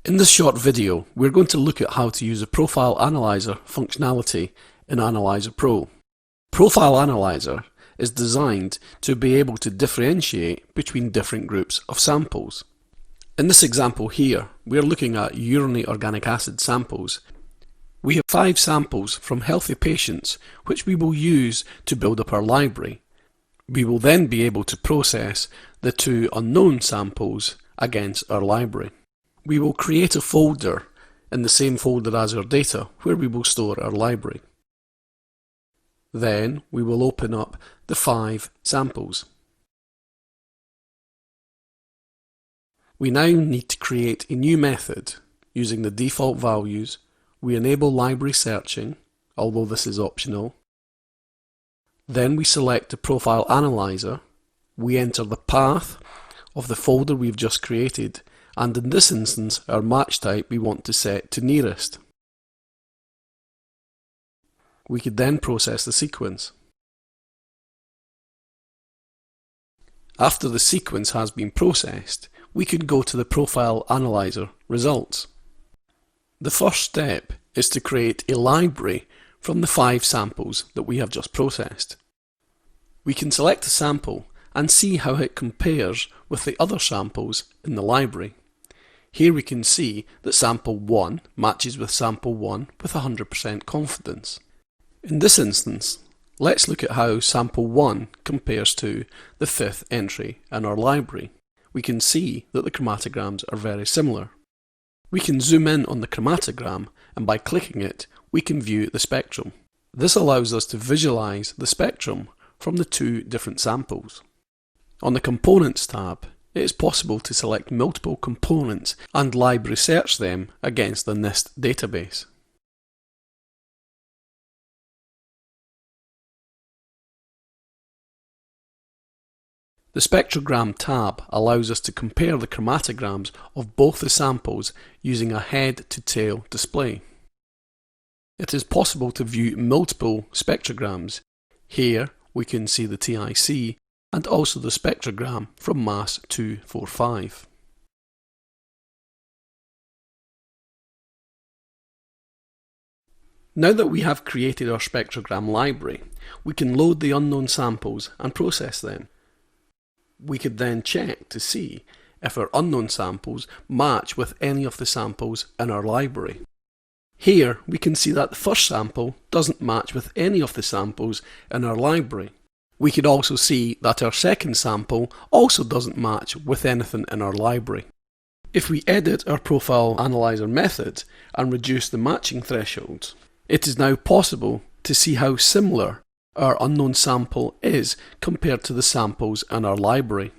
In this short video, we're going to look at how to use a Profile Analyzer functionality in AnalyzerPro. Profile Analyzer is designed to be able to differentiate between different groups of samples. In this example here, we're looking at urinary organic acid samples. We have 5 samples from healthy patients which we will use to build up our library. We will then be able to process the 2 unknown samples against our library. We will create a folder in the same folder as our data where we will store our library. Then we will open up the 5 samples. We now need to create a new method using the default values. We enable library searching, although this is optional. Then we select the Profile Analyzer. We enter the path of the folder we've just created, and in this instance our match type we want to set to nearest. We could then process the sequence. After the sequence has been processed, we could go to the Profile Analyzer results. The first step is to create a library from the 5 samples that we have just processed. We can select a sample and see how it compares with the other samples in the library. Here we can see that sample 1 matches with sample 1 with 100% confidence. In this instance, let's look at how sample 1 compares to the 5th entry in our library. We can see that the chromatograms are very similar. We can zoom in on the chromatogram, and by clicking it, we can view the spectrum. This allows us to visualize the spectrum from the 2 different samples. On the Components tab, it is possible to select multiple components and library search them against the NIST database. The Spectragram tab allows us to compare the chromatograms of both the samples using a head-to-tail display. It is possible to view multiple spectragrams. Here we can see the TIC and also the spectragram from mass 245. Now that we have created our spectragram library, we can load the unknown samples and process them. We could then check to see if our unknown samples match with any of the samples in our library. Here we can see that the first sample doesn't match with any of the samples in our library. We could also see that our second sample also doesn't match with anything in our library. If we edit our Profile Analyzer method and reduce the matching thresholds, it is now possible to see how similar our unknown sample is compared to the samples in our library.